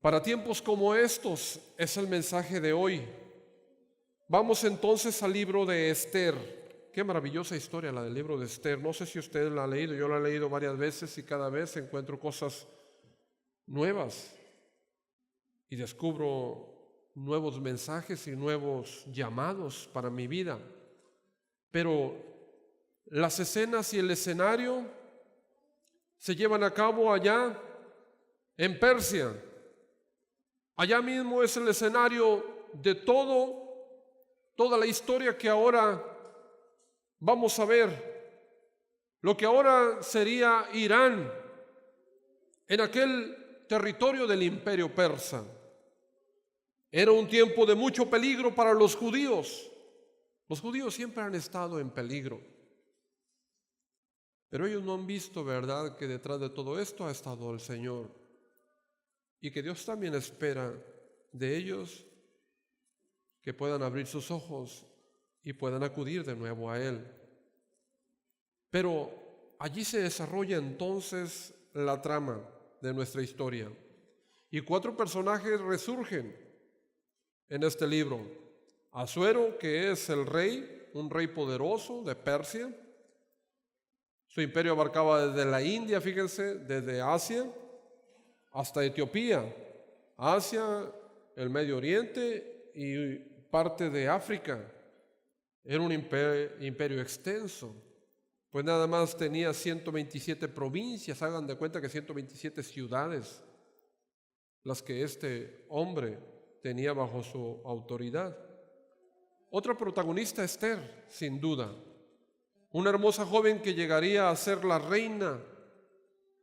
Para tiempos como estos es el mensaje de hoy. Vamos entonces al libro de Esther. Qué maravillosa historia la del libro de Esther. No sé si usted la ha leído, yo la he leído varias veces y cada vez encuentro cosas nuevas y descubro nuevos mensajes y nuevos llamados para mi vida. Pero las escenas y el escenario se llevan a cabo allá en Persia. Allá mismo es el escenario de toda la historia que ahora vamos a ver. Lo que ahora sería Irán, en aquel territorio del imperio persa. Era un tiempo de mucho peligro para los judíos. Los judíos siempre han estado en peligro. Pero ellos no han visto, ¿verdad?, que detrás de todo esto ha estado el Señor. Y que Dios también espera de ellos que puedan abrir sus ojos y puedan acudir de nuevo a Él. Pero allí se desarrolla entonces la trama de nuestra historia. Y 4 personajes resurgen en este libro. Asuero, que es el rey, un rey poderoso de Persia. Su imperio abarcaba desde la India, fíjense, desde Asia hasta Etiopía, Asia, el Medio Oriente y parte de África. Era un imperio extenso, pues nada más tenía 127 provincias, hagan de cuenta que 127 ciudades, las que este hombre tenía bajo su autoridad. Otra protagonista, Esther, sin duda, una hermosa joven que llegaría a ser la reina,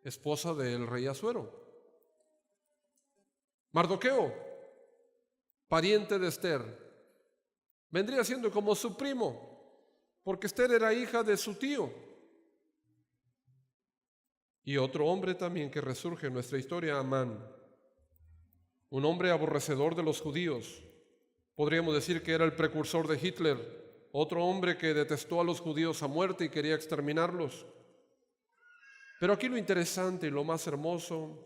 esposa del rey Asuero. Mardoqueo, pariente de Esther, vendría siendo como su primo, porque Esther era hija de su tío. Y otro hombre también que resurge en nuestra historia, Amán, un hombre aborrecedor de los judíos. Podríamos decir que era el precursor de Hitler, otro hombre que detestó a los judíos a muerte y quería exterminarlos. Pero aquí lo interesante y lo más hermoso,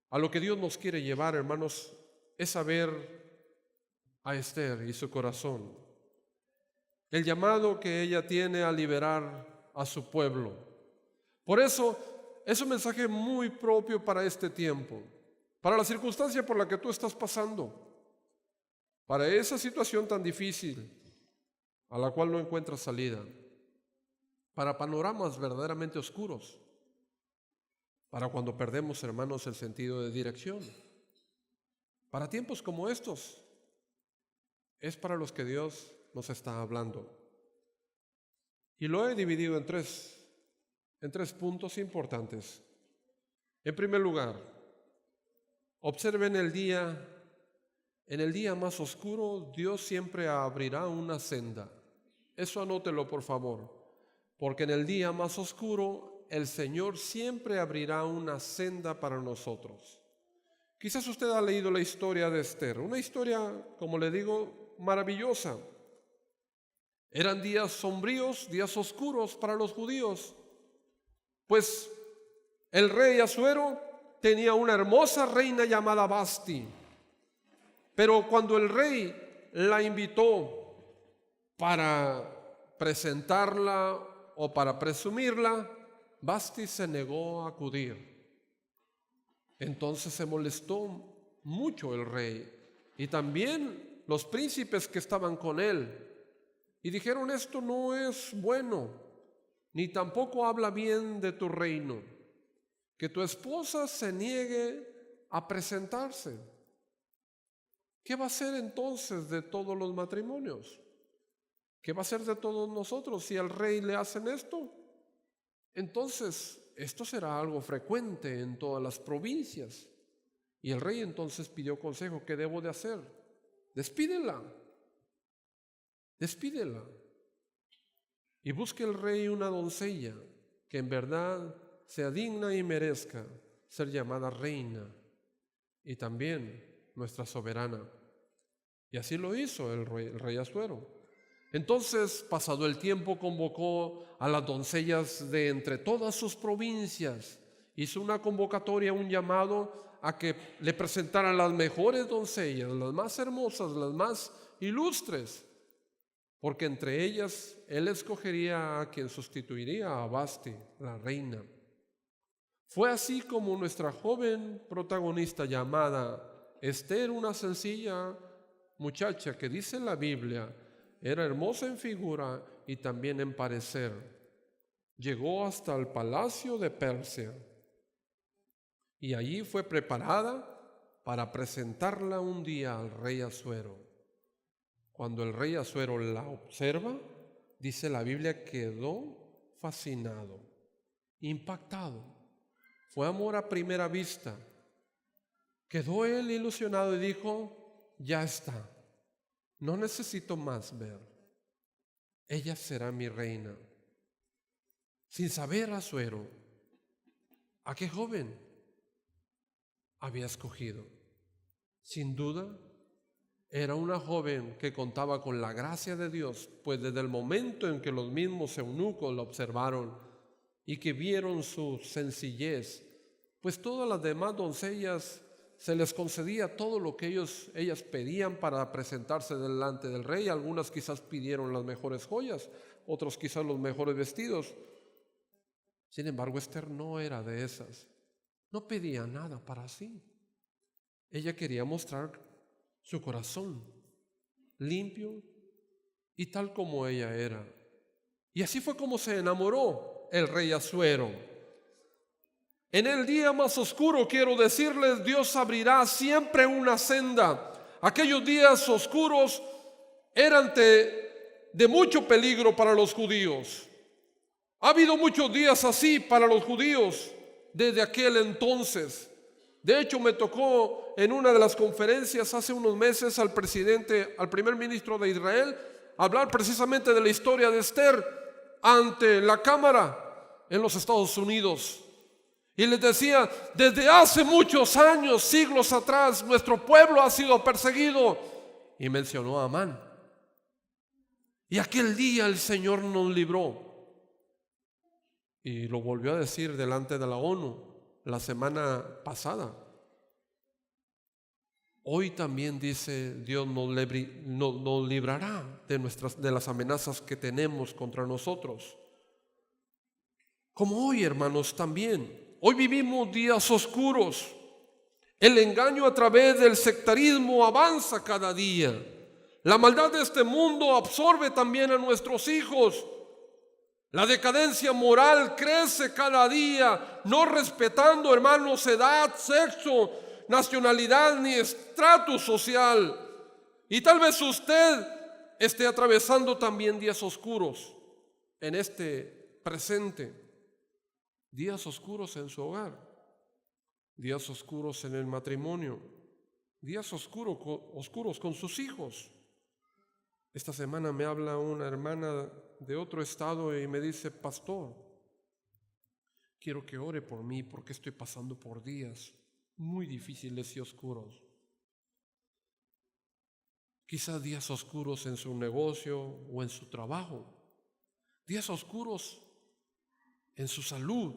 a lo que Dios nos quiere llevar, hermanos, es saber a Esther y su corazón, el llamado que ella tiene a liberar a su pueblo. Por eso es un mensaje muy propio para este tiempo, para la circunstancia por la que tú estás pasando, para esa situación tan difícil a la cual no encuentras salida, para panoramas verdaderamente oscuros, para cuando perdemos, hermanos, el sentido de dirección. Para tiempos como estos, es para los que Dios nos está hablando. Y lo he dividido en tres puntos importantes. En primer lugar, observen en el día más oscuro, Dios siempre abrirá una senda. Eso anótelo, por favor, porque en el día más oscuro, el Señor siempre abrirá una senda para nosotros. Quizás usted ha leído la historia de Esther, una historia, como le digo, maravillosa. Eran días sombríos, días oscuros para los judíos, pues el rey Asuero tenía una hermosa reina llamada Vasti. Pero cuando el rey la invitó para presentarla o para presumirla, Vasti se negó a acudir. Entonces se molestó mucho el rey y también los príncipes que estaban con él. Y dijeron: esto no es bueno, ni tampoco habla bien de tu reino, que tu esposa se niegue a presentarse. ¿Qué va a ser entonces de todos los matrimonios? ¿Qué va a ser de todos nosotros si al rey le hacen esto? Entonces, esto será algo frecuente en todas las provincias. Y el rey entonces pidió consejo. ¿Qué debo de hacer? Despídela. Y busque el rey una doncella que en verdad sea digna y merezca ser llamada reina y también nuestra soberana. Y así lo hizo el rey Asuero. Entonces, pasado el tiempo, convocó a las doncellas de entre todas sus provincias. Hizo una convocatoria, un llamado a que le presentaran las mejores doncellas, las más hermosas, las más ilustres, porque entre ellas él escogería a quien sustituiría a Vasti, la reina. Fue así como nuestra joven protagonista llamada Esther, una sencilla muchacha que dice la Biblia, era hermosa en figura y también en parecer. Llegó hasta el palacio de Persia y allí fue preparada para presentarla un día al rey Asuero. Cuando el rey Asuero la observa, dice la Biblia, quedó fascinado, impactado. Fue amor a primera vista. Quedó él ilusionado y dijo, ya está, no necesito más ver. Ella será mi reina. Sin saber Asuero a qué joven había escogido. Sin duda, era una joven que contaba con la gracia de Dios, pues desde el momento en que los mismos eunucos la observaron y que vieron su sencillez, pues todas las demás doncellas se les concedía todo lo que ellas pedían para presentarse delante del rey. Algunas quizás pidieron las mejores joyas, otros quizás los mejores vestidos. Sin embargo, Esther no era de esas. No pedía nada para sí. Ella quería mostrar su corazón limpio y tal como ella era. Y así fue como se enamoró el rey Asuero. En el día más oscuro, quiero decirles, Dios abrirá siempre una senda. Aquellos días oscuros eran de mucho peligro para los judíos. Ha habido muchos días así para los judíos desde aquel entonces. De hecho, me tocó en una de las conferencias hace unos meses al primer ministro de Israel, hablar precisamente de la historia de Esther ante la Cámara en los Estados Unidos. Y les decía, desde hace muchos años, siglos atrás, nuestro pueblo ha sido perseguido. Y mencionó a Amán. Y aquel día el Señor nos libró. Y lo volvió a decir delante de la ONU la semana pasada. Hoy también dice Dios nos librará de las amenazas que tenemos contra nosotros. Como hoy, hermanos, también. Hoy vivimos días oscuros. El engaño a través del sectarismo avanza cada día. La maldad de este mundo absorbe también a nuestros hijos. La decadencia moral crece cada día, no respetando, hermanos, edad, sexo, nacionalidad ni estrato social. Y tal vez usted esté atravesando también días oscuros en este presente. Días oscuros en su hogar, días oscuros en el matrimonio, días oscuros con sus hijos. Esta semana me habla una hermana de otro estado y me dice, pastor, quiero que ore por mí porque estoy pasando por días muy difíciles y oscuros. Quizás días oscuros en su negocio o en su trabajo, días oscuros en su salud,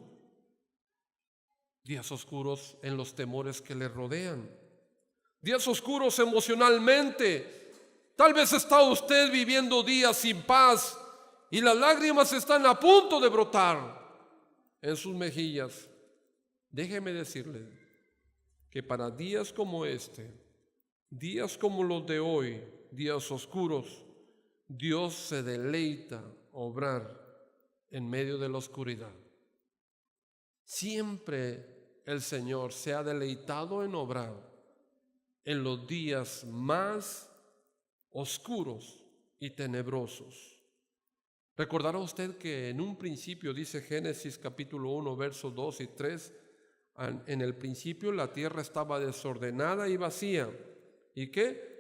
días oscuros en los temores que le rodean, días oscuros emocionalmente. Tal vez está usted viviendo días sin paz y las lágrimas están a punto de brotar en sus mejillas. Déjeme decirle que para días como este, días como los de hoy, días oscuros, Dios se deleita obrar en medio de la oscuridad. Siempre el Señor se ha deleitado en obrar en los días más oscuros y tenebrosos. Recordará usted que en un principio, dice Génesis capítulo 1, versos 2 y 3, en el principio la tierra estaba desordenada y vacía. ¿Y qué?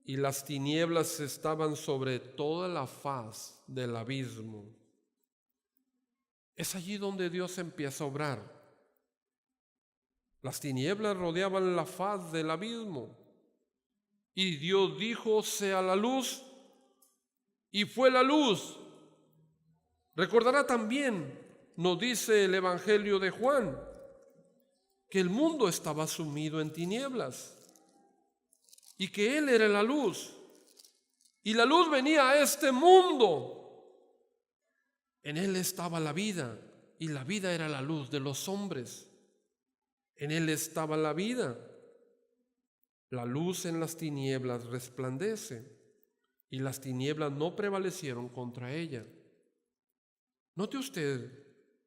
Y las tinieblas estaban sobre toda la faz del abismo. Es allí donde Dios empieza a obrar. Las tinieblas rodeaban la faz del abismo. Y Dios dijo, sea la luz, y fue la luz. Recordará también, nos dice el Evangelio de Juan, que el mundo estaba sumido en tinieblas y que Él era la luz. Y la luz venía a este mundo. En Él estaba la vida, y la vida era la luz de los hombres. En Él estaba la vida. La luz en las tinieblas resplandece, y las tinieblas no prevalecieron contra ella. Note usted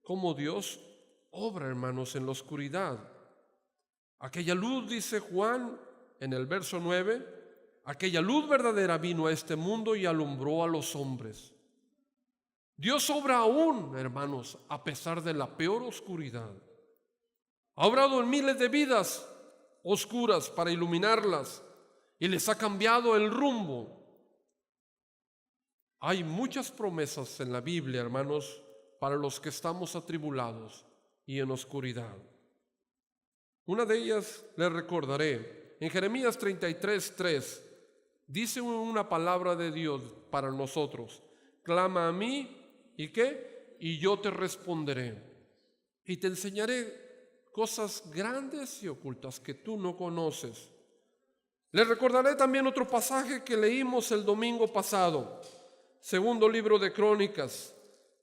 cómo Dios obra, hermanos, en la oscuridad. Aquella luz, dice Juan en el verso 9, aquella luz verdadera vino a este mundo y alumbró a los hombres. Dios obra aún, hermanos, a pesar de la peor oscuridad. Ha obrado en miles de vidas oscuras para iluminarlas y les ha cambiado el rumbo. Hay muchas promesas en la Biblia, hermanos, para los que estamos atribulados y en oscuridad. Una de ellas les recordaré. En Jeremías 33:3 dice una palabra de Dios para nosotros: clama a mí, ¿y qué? Y yo te responderé, y te enseñaré cosas grandes y ocultas que tú no conoces. Les recordaré también otro pasaje que leímos el domingo pasado, segundo libro de Crónicas,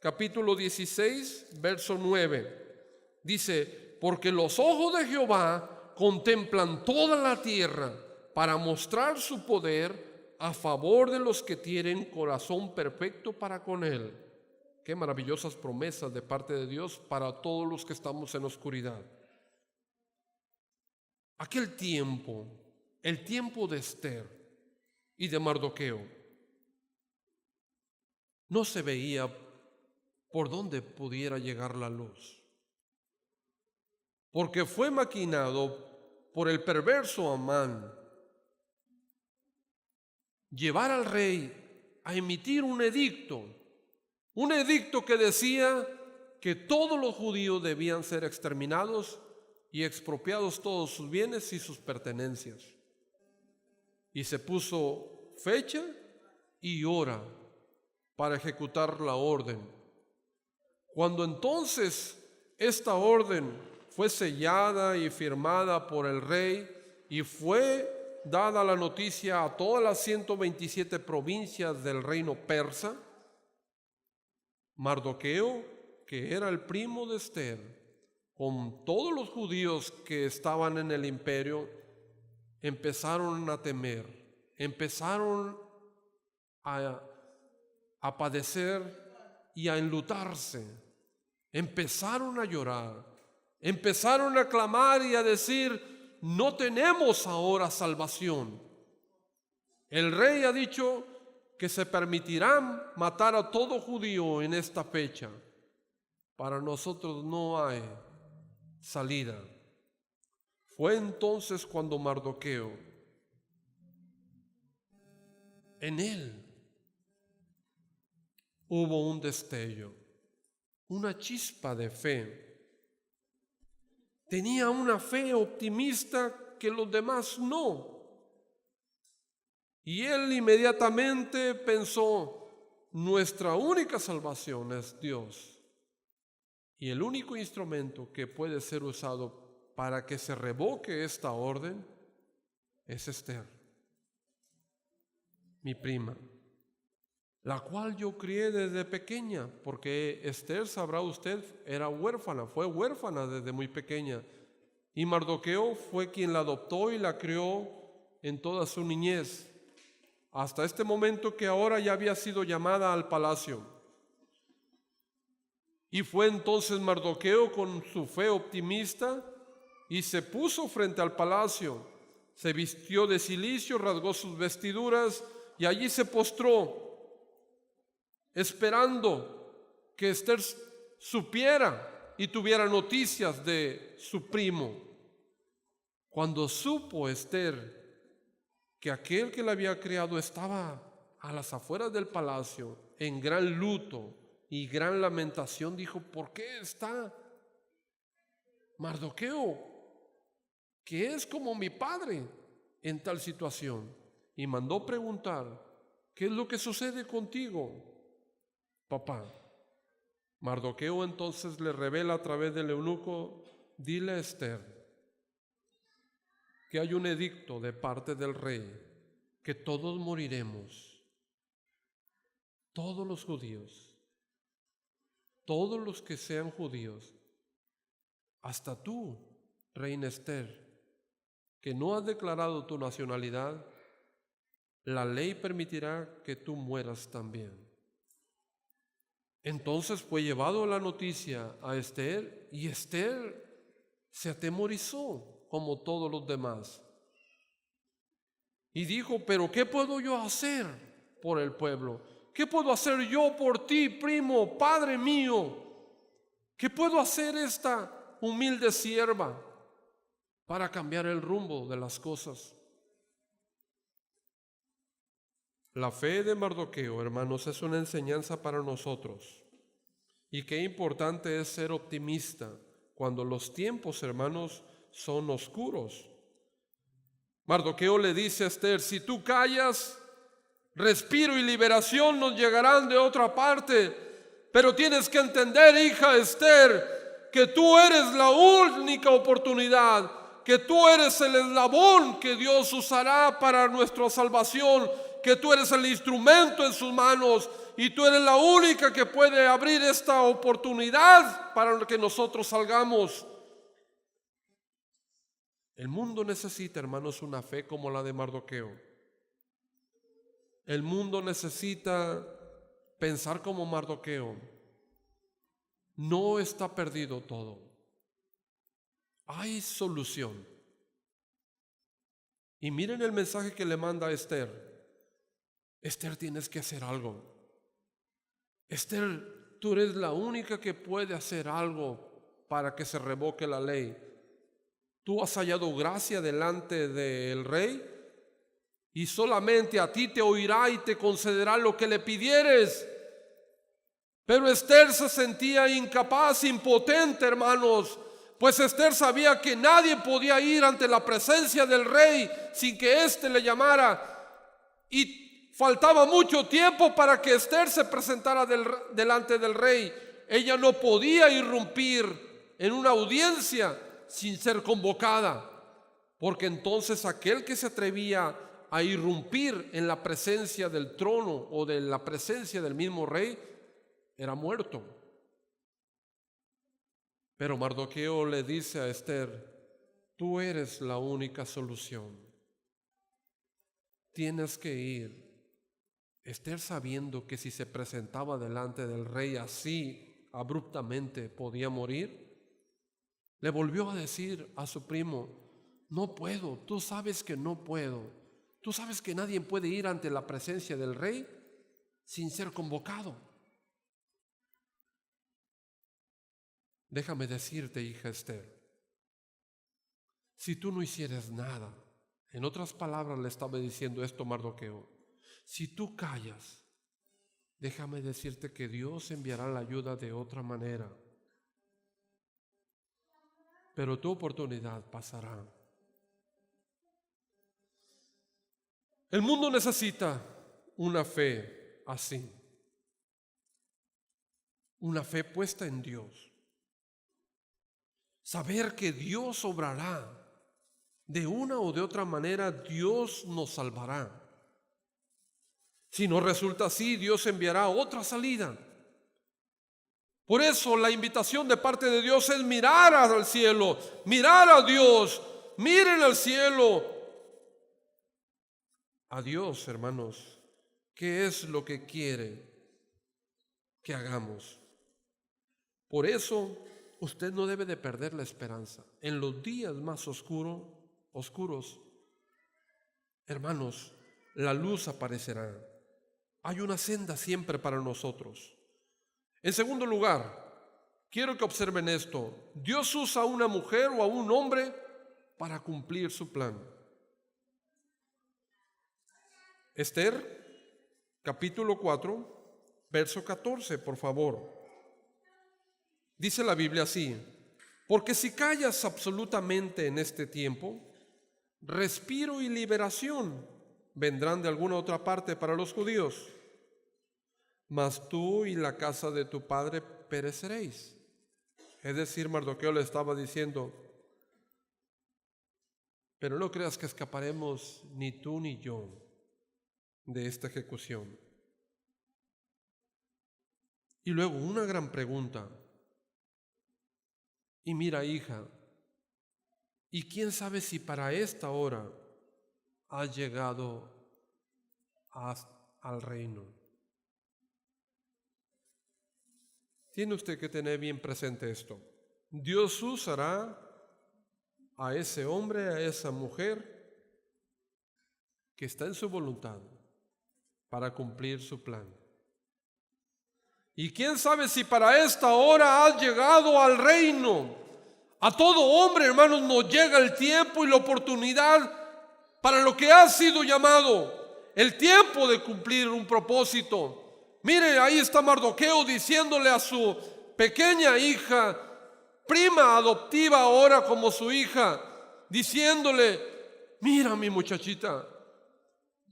capítulo 16, verso 9. Dice: porque los ojos de Jehová contemplan toda la tierra para mostrar su poder a favor de los que tienen corazón perfecto para con Él. Qué maravillosas promesas de parte de Dios para todos los que estamos en oscuridad. Aquel tiempo, el tiempo de Esther y de Mardoqueo, no se veía por dónde pudiera llegar la luz, porque fue maquinado por el perverso Amán llevar al rey a emitir un edicto que decía que todos los judíos debían ser exterminados y expropiados todos sus bienes y sus pertenencias. Y se puso fecha y hora para ejecutar la orden. Cuando entonces esta orden fue sellada y firmada por el rey y fue dada la noticia a todas las 127 provincias del reino persa, Mardoqueo, que era el primo de Esther, con todos los judíos que estaban en el imperio, empezaron a temer, empezaron a padecer y a enlutarse, empezaron a llorar, empezaron a clamar y a decir: no tenemos ahora salvación. El rey ha dicho que se permitirá matar a todo judío en esta fecha. Para nosotros no hay salida. Fue entonces cuando Mardoqueo, en él hubo un destello, una chispa de fe. Tenía una fe optimista que los demás no. Y él inmediatamente pensó: nuestra única salvación es Dios. Y el único instrumento que puede ser usado para que se revoque esta orden es Esther, mi prima, la cual yo crié desde pequeña, porque Esther, sabrá usted, era huérfana, fue huérfana desde muy pequeña. Y Mardoqueo fue quien la adoptó y la crió en toda su niñez, hasta este momento que ahora ya había sido llamada al palacio. Y fue entonces Mardoqueo, con su fe optimista, y se puso frente al palacio, se vistió de cilicio, rasgó sus vestiduras y allí se postró, esperando que Esther supiera y tuviera noticias de su primo. Cuando supo Esther que aquel que la había criado estaba a las afueras del palacio, en gran luto y gran lamentación, dijo: ¿por qué está Mardoqueo, que es como mi padre, en tal situación? Y mandó preguntar: ¿qué es lo que sucede contigo, papá? Mardoqueo entonces le revela a través del eunuco: dile a Esther que hay un edicto de parte del rey, que todos moriremos, todos los judíos, todos los que sean judíos, hasta tú, reina Esther, que no has declarado tu nacionalidad, la ley permitirá que tú mueras también. Entonces fue llevado la noticia a Esther, y Esther se atemorizó como todos los demás. Y dijo: pero ¿qué puedo yo hacer por el pueblo? ¿Qué puedo hacer yo por ti, primo, padre mío? ¿Qué puedo hacer esta humilde sierva para cambiar el rumbo de las cosas? La fe de Mardoqueo, hermanos, es una enseñanza para nosotros. Y qué importante es ser optimista cuando los tiempos, hermanos, son oscuros. Mardoqueo le dice a Esther: si tú callas, respiro y liberación nos llegarán de otra parte. Pero tienes que entender, hija Esther, que tú eres la única oportunidad, que tú eres el eslabón que Dios usará para nuestra salvación, que tú eres el instrumento en sus manos y tú eres la única que puede abrir esta oportunidad para que nosotros salgamos. El mundo necesita, hermanos, una fe como la de Mardoqueo. El mundo necesita pensar como Mardoqueo. No está perdido todo. Hay solución. Y miren el mensaje que le manda a Esther. Esther, tienes que hacer algo. Esther, tú eres la única que puede hacer algo para que se revoque la ley. Tú has hallado gracia delante del rey y solamente a ti te oirá y te concederá lo que le pidieres. Pero Esther se sentía incapaz, impotente, hermanos, pues Esther sabía que nadie podía ir ante la presencia del rey sin que éste le llamara, y faltaba mucho tiempo para que Esther se presentara delante del rey. Ella no podía irrumpir en una audiencia sin ser convocada, porque entonces aquel que se atrevía a irrumpir en la presencia del trono o de la presencia del mismo rey era muerto. Pero Mardoqueo le dice a Esther: tú eres la única solución. Tienes que ir. Esther, sabiendo que si se presentaba delante del rey así abruptamente podía morir, le volvió a decir a su primo: no puedo, tú sabes que no puedo. Tú sabes que nadie puede ir ante la presencia del rey sin ser convocado. Déjame decirte, hija Esther, si tú no hicieras nada, en otras palabras le estaba diciendo esto Mardoqueo, si tú callas, déjame decirte que Dios enviará la ayuda de otra manera. Pero tu oportunidad pasará. El mundo necesita una fe así, una fe puesta en Dios. Saber que Dios obrará, de una o de otra manera Dios nos salvará. Si no resulta así, Dios enviará otra salida. Por eso la invitación de parte de Dios es mirar al cielo, mirar a Dios, miren al cielo. A Dios, hermanos, ¿qué es lo que quiere que hagamos? Por eso usted no debe de perder la esperanza. En los días más oscuros, hermanos, la luz aparecerá. Hay una senda siempre para nosotros. En segundo lugar, quiero que observen esto. Dios usa a una mujer o a un hombre para cumplir su plan. Esther, capítulo 4, verso 14, por favor. Dice la Biblia así: porque si callas absolutamente en este tiempo, respiro y liberación vendrán de alguna otra parte para los judíos, mas tú y la casa de tu padre pereceréis. Es decir, Mardoqueo le estaba diciendo: Pero no creas que escaparemos ni tú ni yo de esta ejecución. Y luego una gran pregunta. Y mira, hija, ¿y quién sabe si para esta hora has llegado al reino? Tiene usted que tener bien presente esto. Dios usará a ese hombre, a esa mujer que está en su voluntad para cumplir su plan. Y quién sabe si para esta hora has llegado al reino. A todo hombre, hermanos, nos llega el tiempo y la oportunidad para lo que ha sido llamado, el tiempo de cumplir un propósito. Mire, ahí está Mardoqueo diciéndole a su pequeña hija, prima adoptiva ahora como su hija, diciéndole, mira mi muchachita,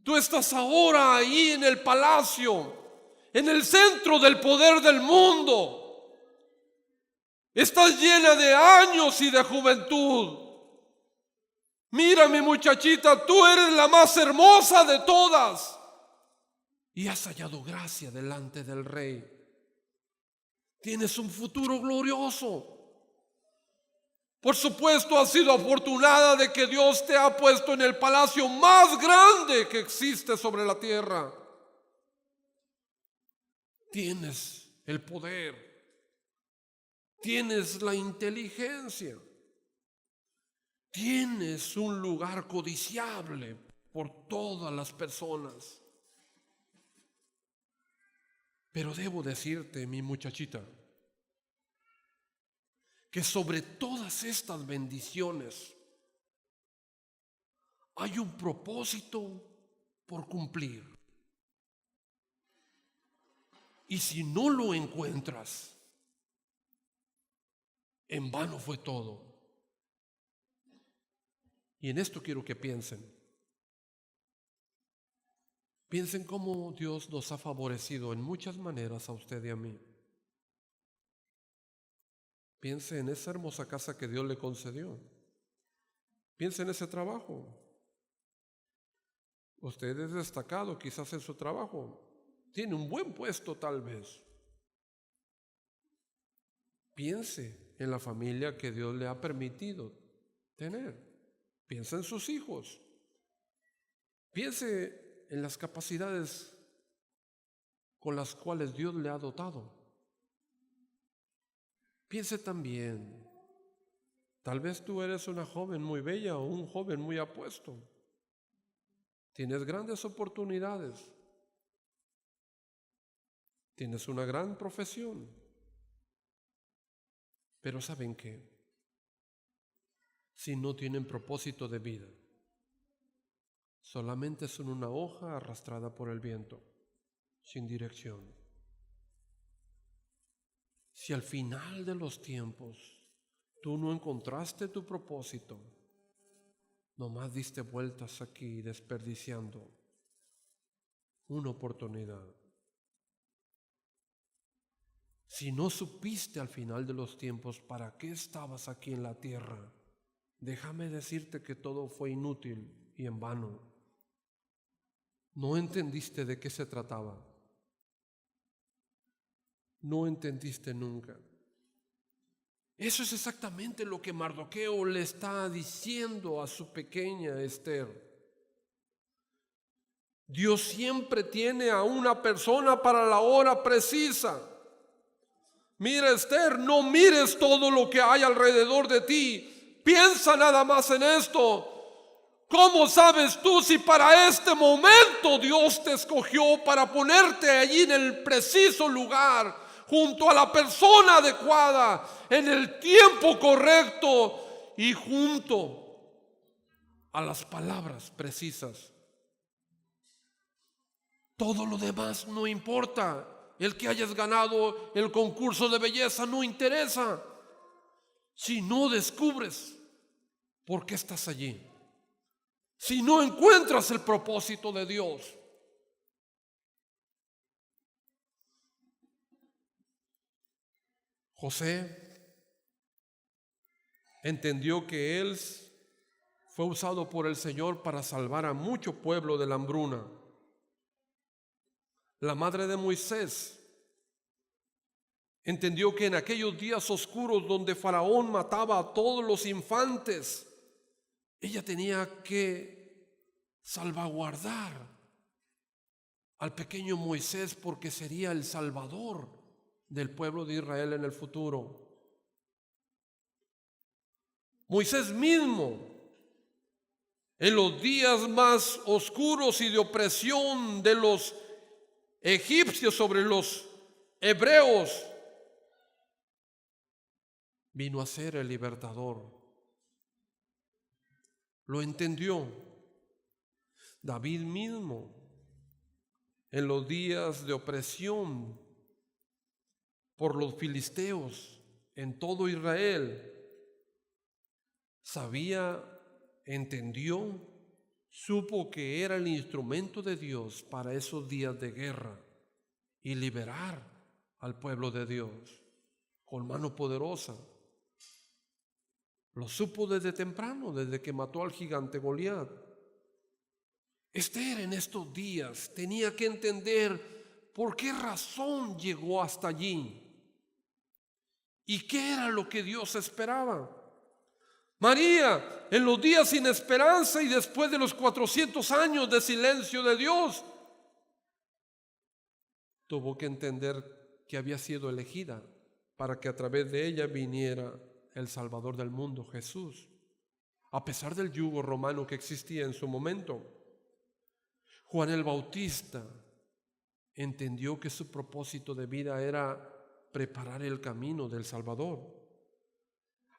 tú estás ahora ahí en el palacio, en el centro del poder del mundo. Estás llena de años y de juventud. Mira mi muchachita, tú eres la más hermosa de todas y has hallado gracia delante del rey. Tienes un futuro glorioso. Por supuesto, has sido afortunada de que Dios te ha puesto en el palacio más grande que existe sobre la tierra. Tienes el poder, tienes la inteligencia, tienes un lugar codiciable por todas las personas. Pero debo decirte, mi muchachita, que sobre todas estas bendiciones hay un propósito por cumplir. Y si no lo encuentras, en vano fue todo. Y en esto quiero que piensen. Piensen cómo Dios nos ha favorecido en muchas maneras a usted y a mí. Piense en esa hermosa casa que Dios le concedió. Piense en ese trabajo. Usted es destacado quizás en su trabajo. Tiene un buen puesto tal vez. Piense en la familia que Dios le ha permitido tener. Piense en sus hijos. Piense en las capacidades con las cuales Dios le ha dotado. Piense también, tal vez tú eres una joven muy bella o un joven muy apuesto. Tienes grandes oportunidades. Tienes una gran profesión. Pero ¿saben qué? Si no tienen propósito de vida, solamente son una hoja arrastrada por el viento, sin dirección. Si al final de los tiempos tú no encontraste tu propósito, nomás diste vueltas aquí desperdiciando una oportunidad. Si no supiste al final de los tiempos para qué estabas aquí en la tierra, déjame decirte que todo fue inútil y en vano. No entendiste de qué se trataba. No entendiste nunca. Eso es exactamente lo que Mardoqueo le está diciendo a su pequeña Esther. Dios siempre tiene a una persona para la hora precisa. Mira, Esther, no mires todo lo que hay alrededor de ti. Piensa nada más en esto. ¿Cómo sabes tú si para este momento Dios te escogió para ponerte allí en el preciso lugar, junto a la persona adecuada, en el tiempo correcto y junto a las palabras precisas? Todo lo demás no importa. El que hayas ganado el concurso de belleza no interesa si no descubres por qué estás allí, si no encuentras el propósito de Dios. José entendió que él fue usado por el Señor para salvar a mucho pueblo de la hambruna. La madre de Moisés entendió que en aquellos días oscuros donde Faraón mataba a todos los infantes, ella tenía que salvaguardar al pequeño Moisés porque sería el salvador del pueblo de Israel en el futuro. Moisés mismo, en los días más oscuros y de opresión de los egipcios sobre los hebreos, vino a ser el libertador. Lo entendió. David mismo, en los días de opresión por los filisteos en todo Israel, sabía, entendió, supo que era el instrumento de Dios para esos días de guerra y liberar al pueblo de Dios con mano poderosa. Lo supo desde temprano, desde que mató al gigante Goliat. Esther en estos días tenía que entender por qué razón llegó hasta allí y qué era lo que Dios esperaba. María, en los días sin esperanza y después de los 400 años de silencio de Dios, tuvo que entender que había sido elegida para que a través de ella viniera el Salvador del mundo, Jesús, a pesar del yugo romano que existía en su momento. Juan el Bautista entendió que su propósito de vida era preparar el camino del Salvador.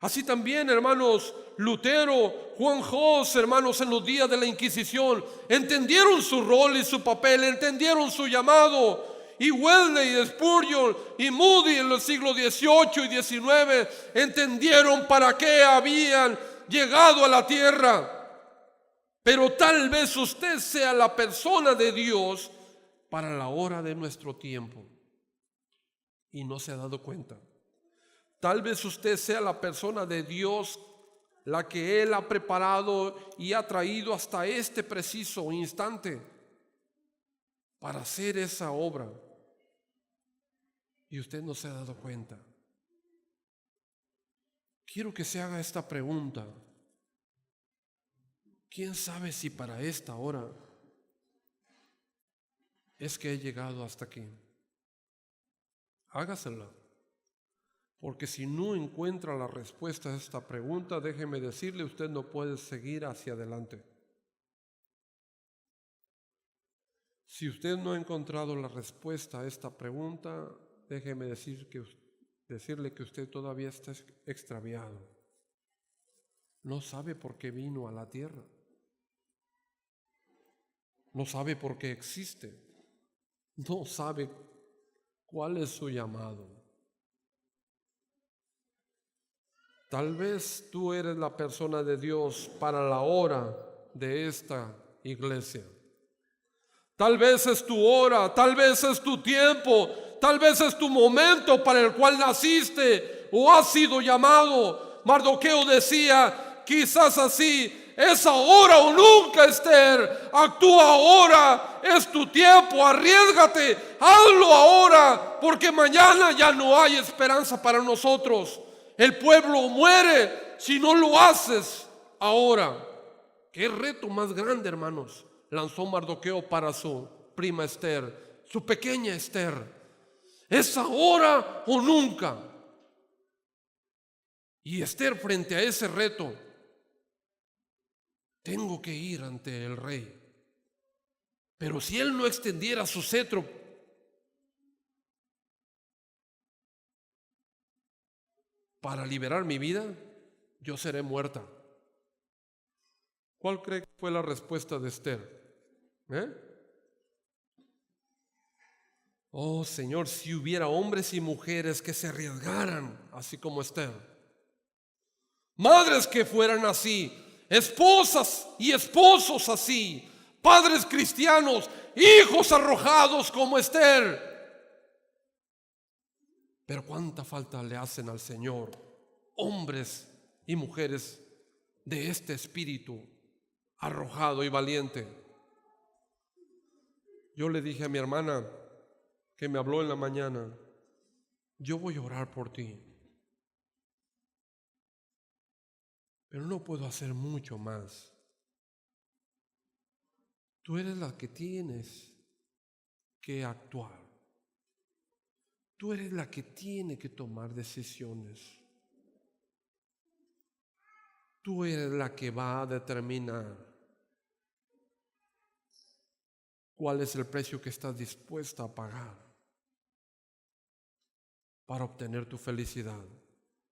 Así también, hermanos, Lutero, Juan Hus, hermanos, en los días de la Inquisición, entendieron su rol y su papel, entendieron su llamado. Y Wesley, Spurgeon y Moody en los siglos XVIII y XIX entendieron para qué habían llegado a la tierra. Pero tal vez usted sea la persona de Dios para la hora de nuestro tiempo y no se ha dado cuenta. Tal vez usted sea la persona de Dios, la que Él ha preparado y ha traído hasta este preciso instante para hacer esa obra. Y usted no se ha dado cuenta. Quiero que se haga esta pregunta. ¿Quién sabe si para esta hora es que he llegado hasta aquí? Hágasela. Porque si no encuentra la respuesta a esta pregunta, déjeme decirle, usted no puede seguir hacia adelante. Si usted no ha encontrado la respuesta a esta pregunta, déjeme decirle que usted todavía está extraviado. No sabe por qué vino a la tierra. No sabe por qué existe. No sabe cuál es su llamado. Tal vez tú eres la persona de Dios para la hora de esta iglesia. Tal vez es tu hora, tal vez es tu tiempo, tal vez es tu momento para el cual naciste o has sido llamado. Mardoqueo decía, quizás así, es ahora o nunca, Esther. Actúa ahora, es tu tiempo, arriésgate, hazlo ahora, porque mañana ya no hay esperanza para nosotros. El pueblo muere si no lo haces ahora. Qué reto más grande, hermanos, lanzó Mardoqueo para su prima Esther, su pequeña Esther. Es ahora o nunca. Y Esther, frente a ese reto, tengo que ir ante el rey. Pero si él no extendiera su cetro, para liberar mi vida, yo seré muerta. ¿Cuál cree que fue la respuesta de Esther? Oh Señor, si hubiera hombres y mujeres que se arriesgaran así como Esther, madres que fueran así, esposas y esposos así, padres cristianos, hijos arrojados como Esther. Pero cuánta falta le hacen al Señor hombres y mujeres de este espíritu arrojado y valiente. Yo le dije a mi hermana que me habló en la mañana, yo voy a orar por ti, pero no puedo hacer mucho más. Tú eres la que tienes que actuar. Tú eres la que tiene que tomar decisiones. Tú eres la que va a determinar cuál es el precio que estás dispuesta a pagar para obtener tu felicidad,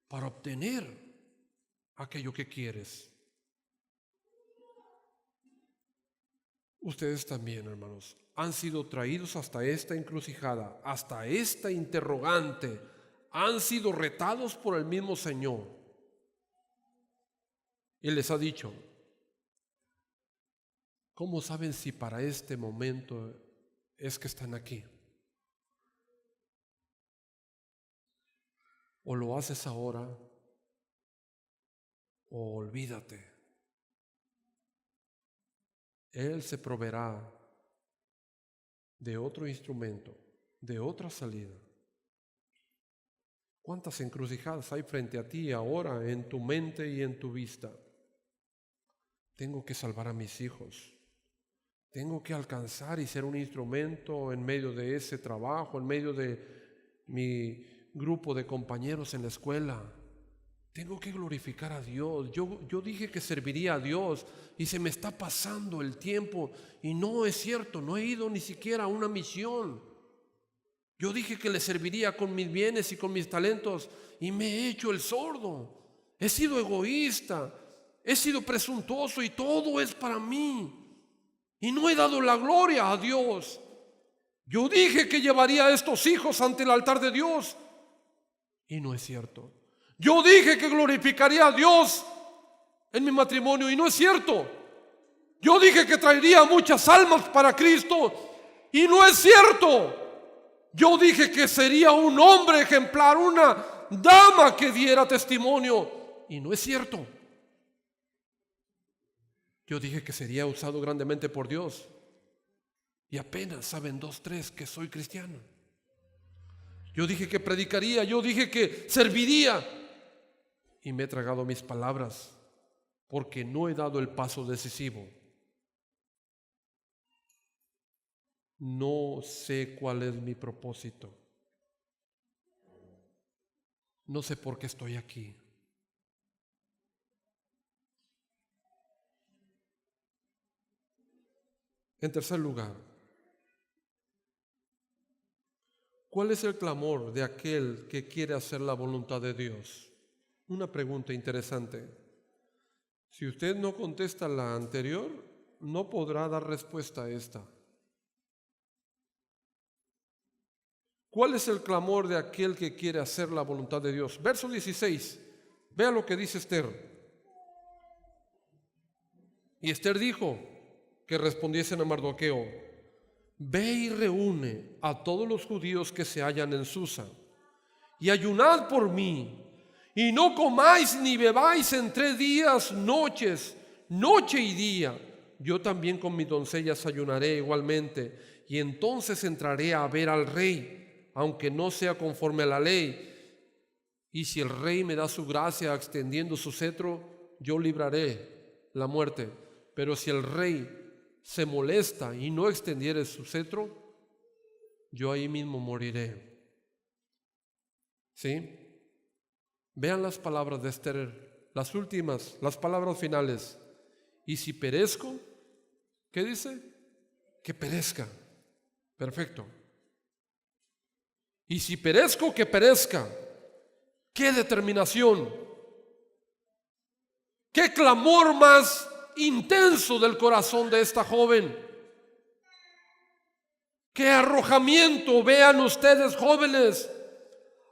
para obtener aquello que quieres. Ustedes también, hermanos, han sido traídos hasta esta encrucijada, hasta esta interrogante, han sido retados por el mismo Señor. Y les ha dicho, ¿cómo saben si para este momento es que están aquí? O lo haces ahora, o olvídate. Él se proveerá de otro instrumento, de otra salida. ¿Cuántas encrucijadas hay frente a ti ahora en tu mente y en tu vista? Tengo que salvar a mis hijos. Tengo que alcanzar y ser un instrumento en medio de ese trabajo, en medio de mi grupo de compañeros en la escuela. Tengo que glorificar a Dios. Yo dije que serviría a Dios y se me está pasando el tiempo y no es cierto, no he ido ni siquiera a una misión. Yo dije que le serviría con mis bienes y con mis talentos y me he hecho el sordo. He sido egoísta, he sido presuntuoso y todo es para mí. Y no he dado la gloria a Dios. Yo dije que llevaría a estos hijos ante el altar de Dios y no es cierto. Yo dije que glorificaría a Dios en mi matrimonio y no es cierto. Yo dije que traería muchas almas para Cristo y no es cierto. Yo dije que sería un hombre ejemplar, una dama que diera testimonio y no es cierto. Yo dije que sería usado grandemente por Dios y apenas saben 2, 3 que soy cristiano. Yo dije que predicaría, yo dije que serviría y me he tragado mis palabras porque no he dado el paso decisivo. No sé cuál es mi propósito. No sé por qué estoy aquí. En tercer lugar, ¿cuál es el clamor de aquel que quiere hacer la voluntad de Dios? Una pregunta interesante. Si usted no contesta la anterior, no podrá dar respuesta a esta. ¿Cuál es el clamor de aquel que quiere hacer la voluntad de Dios? Verso 16. Vea lo que dice Esther. Y Esther dijo que respondiesen a Mardoqueo: ve y reúne a todos los judíos que se hallan en Susa y ayunad por mí, y no comáis ni bebáis en 3 días, noche y día. Yo también con mis doncellas ayunaré igualmente, y entonces entraré a ver al rey, aunque no sea conforme a la ley. Y si el rey me da su gracia extendiendo su cetro, yo libraré la muerte. Pero si el rey se molesta y no extendiere su cetro, yo ahí mismo moriré. ¿Sí? Vean las palabras de Esther, las últimas, las palabras finales. Y si perezco, ¿qué dice? Que perezca. Perfecto. Y si perezco, que perezca. ¡Qué determinación! ¡Qué clamor más intenso del corazón de esta joven! ¡Qué arrojamiento! Vean ustedes, jóvenes,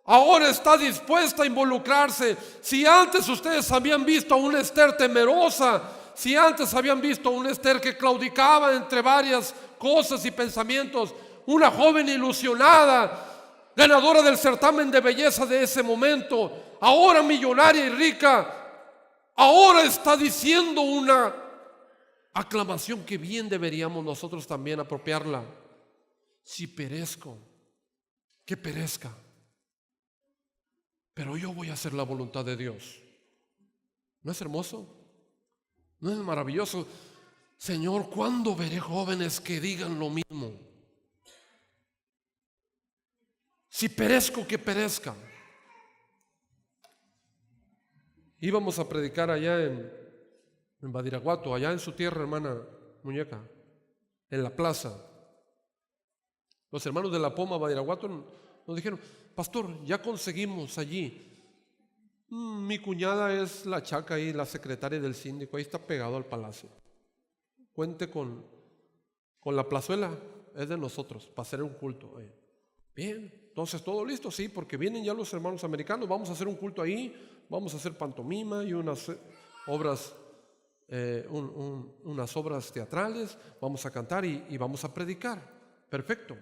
ahora está dispuesta a involucrarse. Si antes ustedes habían visto a una Esther temerosa, si antes habían visto a una Esther que claudicaba entre varias cosas y pensamientos, una joven ilusionada, ganadora del certamen de belleza de ese momento, ahora millonaria y rica, ahora está diciendo una aclamación que bien deberíamos nosotros también apropiarla. Si perezco, que perezca, pero yo voy a hacer la voluntad de Dios. ¿No es hermoso? ¿No es maravilloso? Señor, ¿cuándo veré jóvenes que digan lo mismo? Si perezco, que perezca. Íbamos a predicar allá en Badiraguato, allá en su tierra, hermana Muñeca, en la plaza. Los hermanos de La Poma, Badiraguato, nos dijeron: pastor, ya conseguimos allí. Mi cuñada es la chaca ahí, la secretaria del síndico, ahí está pegado al palacio. Cuente con la plazuela, es de nosotros, para hacer un culto. Bien, entonces todo listo, sí, porque vienen ya los hermanos americanos, vamos a hacer un culto ahí, vamos a hacer pantomima y unas obras, unas obras teatrales, vamos a cantar y vamos a predicar. Perfecto,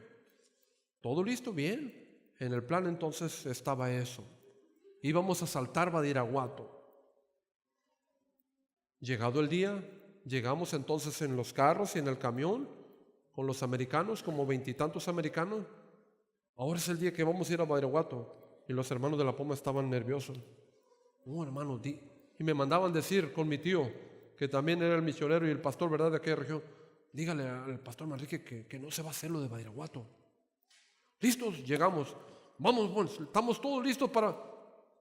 todo listo, bien. En el plan entonces estaba eso. Íbamos a saltar Badiraguato. Llegado el día, llegamos entonces en los carros y en el camión con los americanos, como 20 y tantos americanos. Ahora es el día que vamos a ir a Badiraguato. Y los hermanos de La Poma estaban nerviosos. Hermano, y me mandaban decir con mi tío, que también era el misionero y el pastor, ¿verdad?, de aquella región: dígale al pastor Manrique que no se va a hacer lo de Badiraguato. ¿Listos? Llegamos. Vamos, bueno, estamos todos listos para...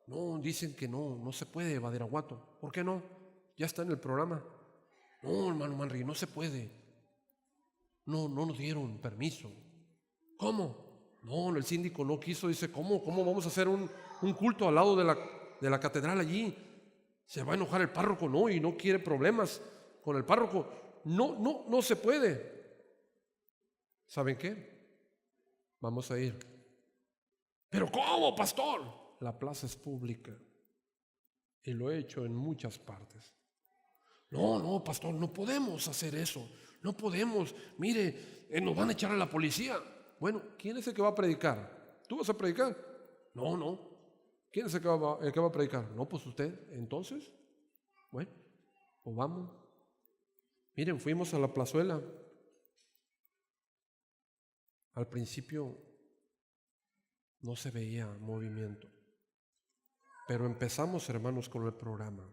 No, dicen que no se puede Badiraguato. ¿Por qué no? Ya está en el programa. No, hermano Manrique, no se puede. No nos dieron permiso. ¿Cómo? No, el síndico no quiso. Dice: ¿Cómo vamos a hacer un culto al lado de la catedral allí? Se va a enojar el párroco, no, y no quiere problemas con el párroco. No se puede. ¿Saben qué? Vamos a ir. ¿Pero cómo, pastor? La plaza es pública y lo he hecho en muchas partes. No, pastor, no podemos hacer eso. No podemos. Mire, nos van a echar a la policía. Bueno, ¿quién es el que va a predicar? ¿Tú vas a predicar? No. ¿Quién es el que va a predicar? No, pues usted. Entonces, bueno, pues vamos. Miren, fuimos a la plazuela. Al principio no se veía movimiento, pero empezamos, hermanos, con el programa.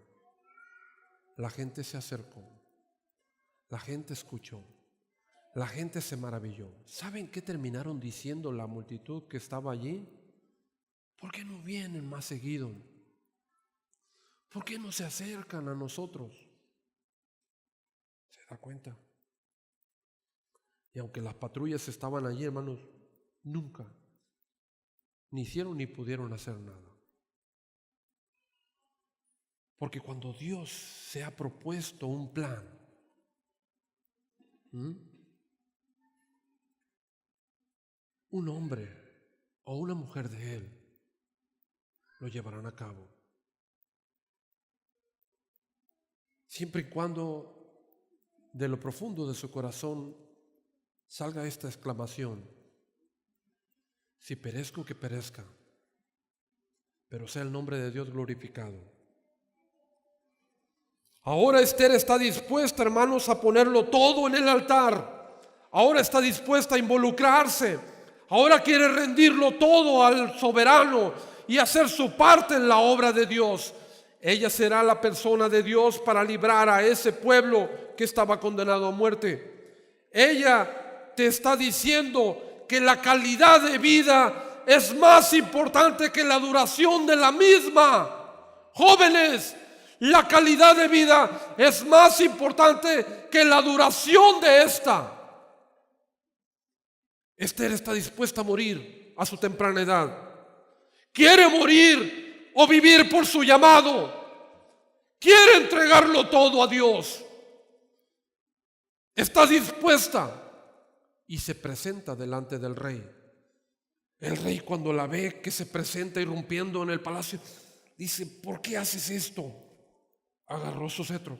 La gente se acercó, la gente escuchó, la gente se maravilló. ¿Saben qué terminaron diciendo la multitud que estaba allí? ¿Por qué no vienen más seguido? ¿Por qué no se acercan a nosotros? ¿Se da cuenta? Y aunque las patrullas estaban allí, hermanos, nunca ni hicieron ni pudieron hacer nada. Porque cuando Dios se ha propuesto un plan, un hombre o una mujer de Él lo llevarán a cabo. Siempre y cuando de lo profundo de su corazón salga esta exclamación: si perezco, que perezca, pero sea el nombre de Dios glorificado. Ahora Esther está dispuesta, hermanos, a ponerlo todo en el altar. Ahora está dispuesta a involucrarse. Ahora quiere rendirlo todo al soberano y hacer su parte en la obra de Dios. Ella será la persona de Dios para librar a ese pueblo que estaba condenado a muerte. Ella te está diciendo que la calidad de vida es más importante que la duración de la misma. Jóvenes, la calidad de vida es más importante que la duración de esta. Esther está dispuesta a morir a su temprana edad. Quiere morir o vivir por su llamado. Quiere entregarlo todo a Dios. Está dispuesta y se presenta delante del rey. El rey, cuando la ve que se presenta irrumpiendo en el palacio, dice: ¿por qué haces esto? Agarró su cetro.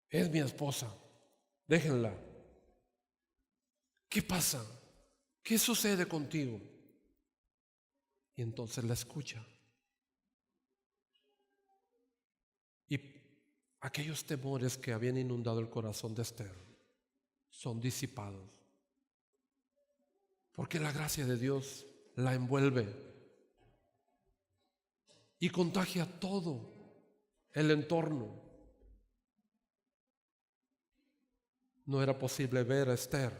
Es mi esposa, déjenla. ¿Qué pasa? ¿Qué sucede contigo? Y entonces la escucha. Y aquellos temores que habían inundado el corazón de Esther son disipados, porque la gracia de Dios la envuelve y contagia todo el entorno. No era posible ver a Esther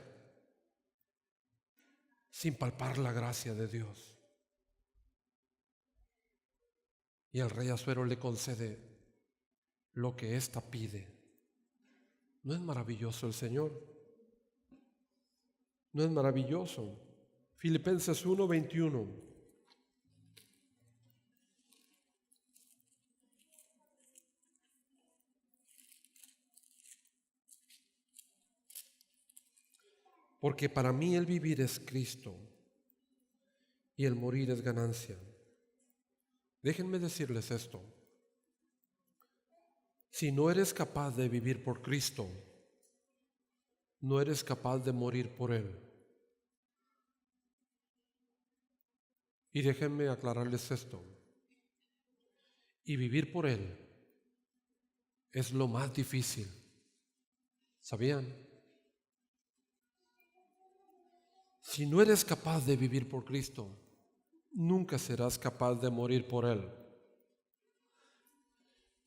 sin palpar la gracia de Dios. Y el rey Asuero le concede lo que ésta pide. ¿No es maravilloso el Señor? ¿No es maravilloso? Filipenses 1:21. Porque para mí el vivir es Cristo y el morir es ganancia. Déjenme decirles esto. Si no eres capaz de vivir por Cristo, no eres capaz de morir por Él. Y déjenme aclararles esto. Y vivir por Él es lo más difícil. ¿Sabían? Si no eres capaz de vivir por Cristo, nunca serás capaz de morir por Él.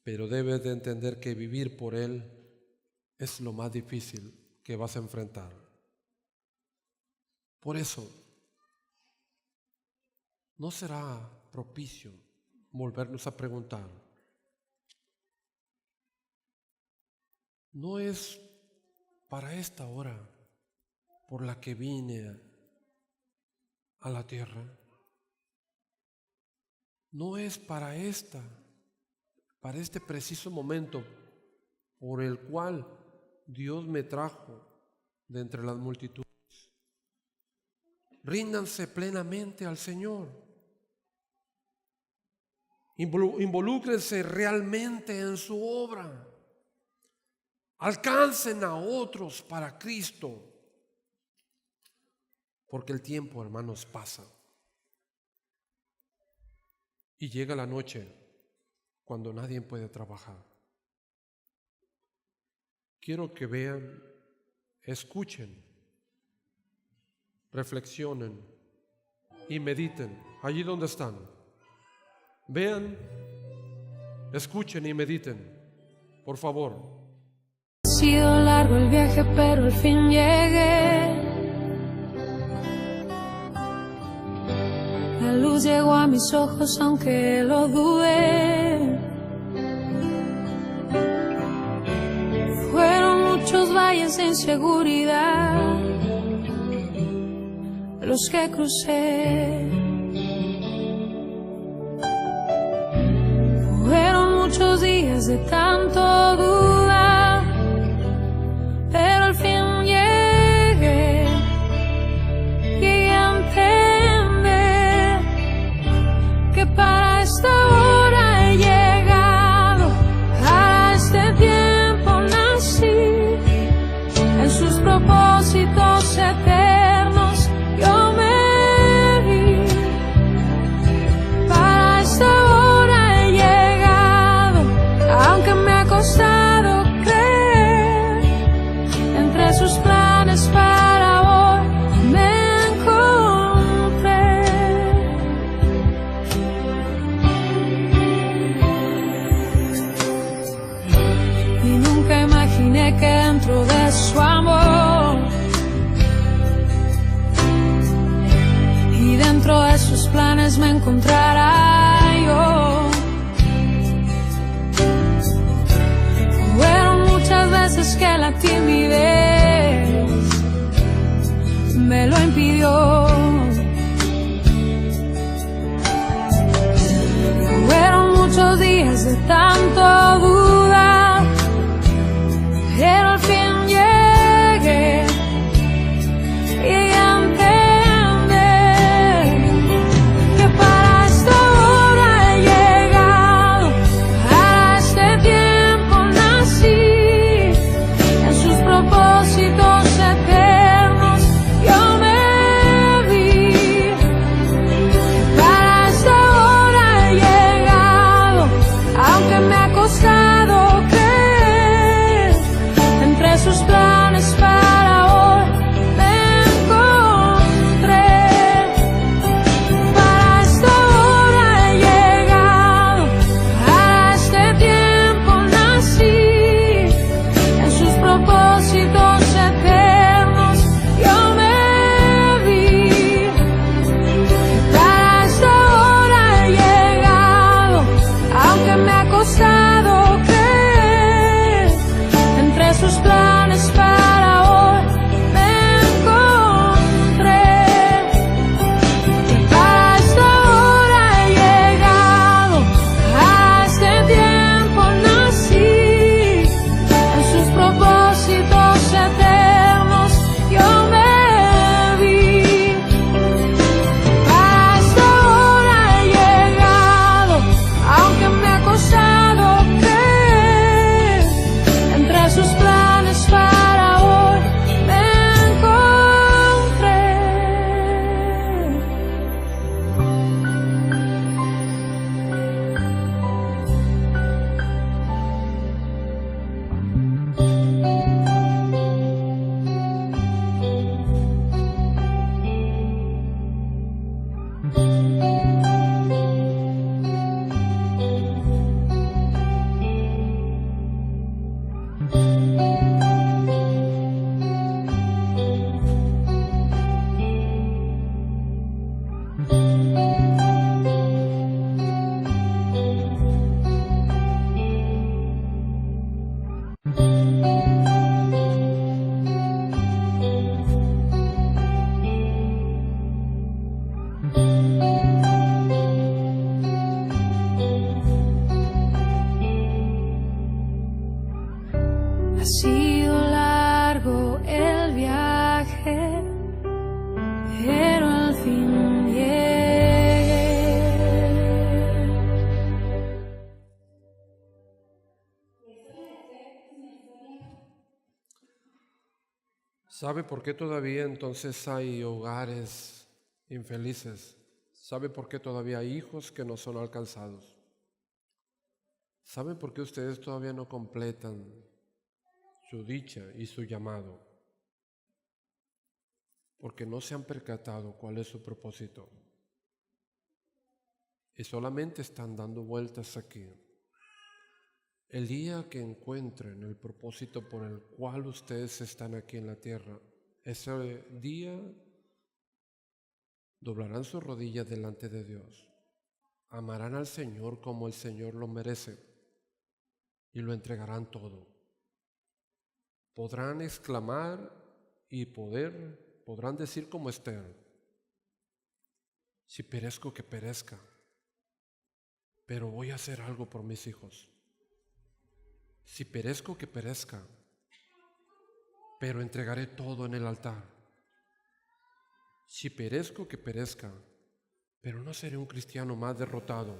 Pero debes de entender que vivir por Él es lo más difícil que vas a enfrentar. Por eso, ¿no será propicio volvernos a preguntar? ¿No es para esta hora por la que vine a la tierra? No es para este preciso momento por el cual Dios me trajo de entre las multitudes. Ríndanse plenamente al Señor. Involúcrense realmente en su obra. Alcancen a otros para Cristo. Porque el tiempo, hermanos, pasa. Y llega la noche cuando nadie puede trabajar. Quiero que vean, escuchen, reflexionen y mediten allí donde están. Vean, escuchen y mediten, por favor. Ha sido largo el viaje, pero al fin llegué. La luz llegó a mis ojos aunque lo dudé. Fueron muchos valles de inseguridad los que crucé. Fueron muchos días de tanto dudar, pero al fin llegué a entender que para esta hora he llegado, a este tiempo nací, en sus propósitos eternos yo me vi. Para esta hora he llegado, aunque me ha costado creer, entre sus planes para hoy me encontré. Y nunca imaginé que dentro de su amor y dentro de sus planes me encontrara yo. Fueron muchas veces que la timidez me lo impidió. Fueron muchos días de tanto dudar, pero al fin llegué a entender que para esta hora he llegado, a este tiempo nací, en sus propósitos eternos yo me vi. Para esta hora he llegado, aunque me ha costado ¿Sabe por qué todavía entonces hay hogares infelices? ¿Sabe por qué todavía hay hijos que no son alcanzados? ¿Sabe por qué ustedes todavía no completan su dicha y su llamado? Porque no se han percatado cuál es su propósito. Y solamente están dando vueltas aquí. El día que encuentren el propósito por el cual ustedes están aquí en la tierra, ese día doblarán sus rodillas delante de Dios, amarán al Señor como el Señor lo merece y lo entregarán todo. Podrán exclamar y podrán decir como Esther: si perezco, que perezca, pero voy a hacer algo por mis hijos. Si perezco, que perezca, pero entregaré todo en el altar. Si perezco, que perezca, pero no seré un cristiano más derrotado.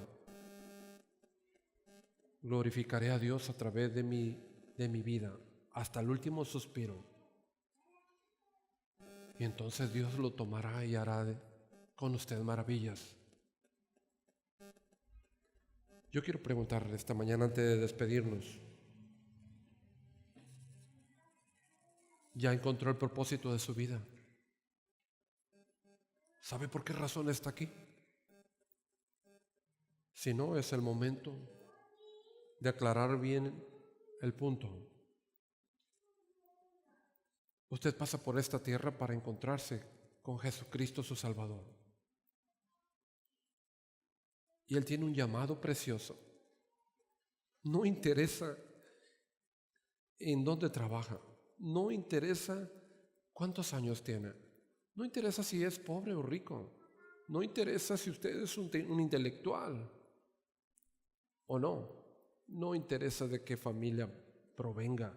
Glorificaré a Dios a través de mi vida, hasta el último suspiro. Y entonces Dios lo tomará y hará con usted maravillas. Yo quiero preguntarle esta mañana antes de despedirnos: ¿ya encontró el propósito de su vida? ¿Sabe por qué razón está aquí? Si no, es el momento de aclarar bien el punto. Usted pasa por esta tierra para encontrarse con Jesucristo su Salvador. Y Él tiene un llamado precioso. No interesa en dónde trabaja, no interesa cuántos años tiene, no interesa si es pobre o rico, no interesa si usted es un intelectual o no interesa de qué familia provenga.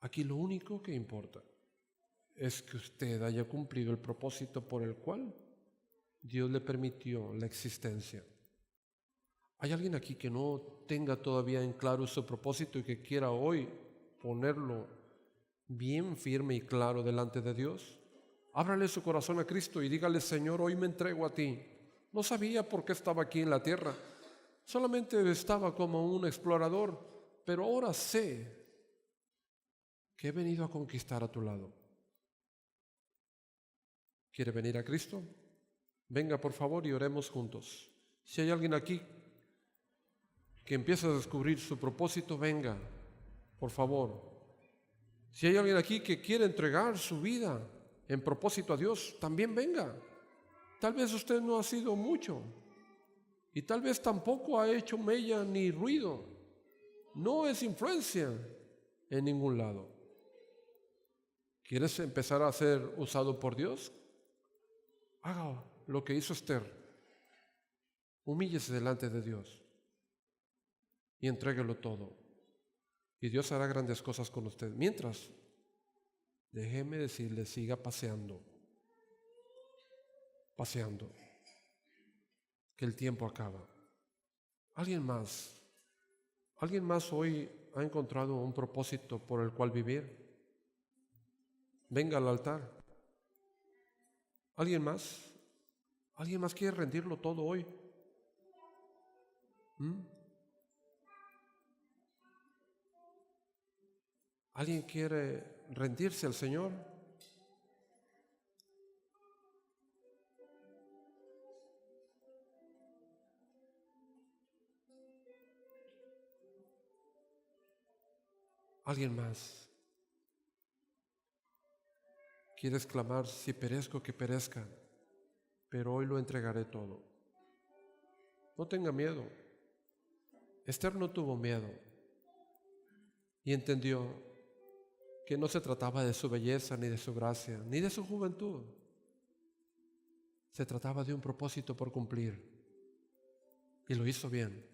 Aquí lo único que importa es que usted haya cumplido el propósito por el cual Dios le permitió la existencia. ¿Hay alguien aquí que no tenga todavía en claro su propósito y que quiera hoy ponerlo bien firme y claro delante de Dios? Ábrale su corazón a Cristo y dígale: Señor, hoy me entrego a ti. No sabía por qué estaba aquí en la tierra, solamente estaba como un explorador, pero ahora sé que he venido a conquistar a tu lado. ¿Quiere venir a Cristo? Venga, por favor, y oremos juntos. Si hay alguien aquí que empieza a descubrir su propósito, venga, por favor. Si hay alguien aquí que quiere entregar su vida en propósito a Dios, también venga. Tal vez usted no ha sido mucho y tal vez tampoco ha hecho mella ni ruido. No es influencia en ningún lado. ¿Quieres empezar a ser usado por Dios? Haga lo que hizo Esther. Humíllese delante de Dios y entréguelo todo. Y Dios hará grandes cosas con usted. Mientras, déjeme decirle, siga paseando, que el tiempo acaba. ¿Alguien más hoy ha encontrado un propósito por el cual vivir? Venga al altar. ¿Alguien más quiere rendirlo todo hoy? ¿Alguien quiere rendirse al Señor? ¿Alguien más quiere exclamar: si perezco, que perezca, pero hoy lo entregaré todo? No tenga miedo. Esther no tuvo miedo y entendió que no se trataba de su belleza, ni de su gracia, ni de su juventud. Se trataba de un propósito por cumplir, y lo hizo bien.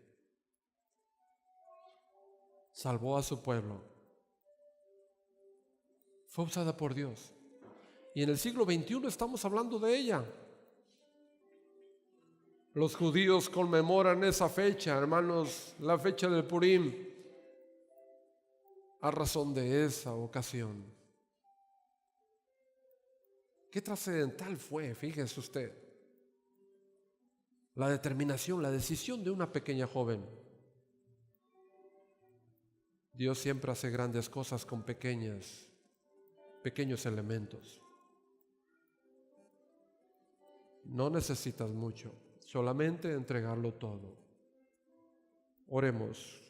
Salvó a su pueblo. Fue usada por Dios. Y en el siglo XXI estamos hablando de ella. Los judíos conmemoran esa fecha, hermanos, la fecha del Purim, a razón de esa ocasión. Qué trascendental fue, fíjese usted, la determinación, la decisión de una pequeña joven. Dios siempre hace grandes cosas con pequeños elementos. No necesitas mucho, solamente entregarlo todo. Oremos.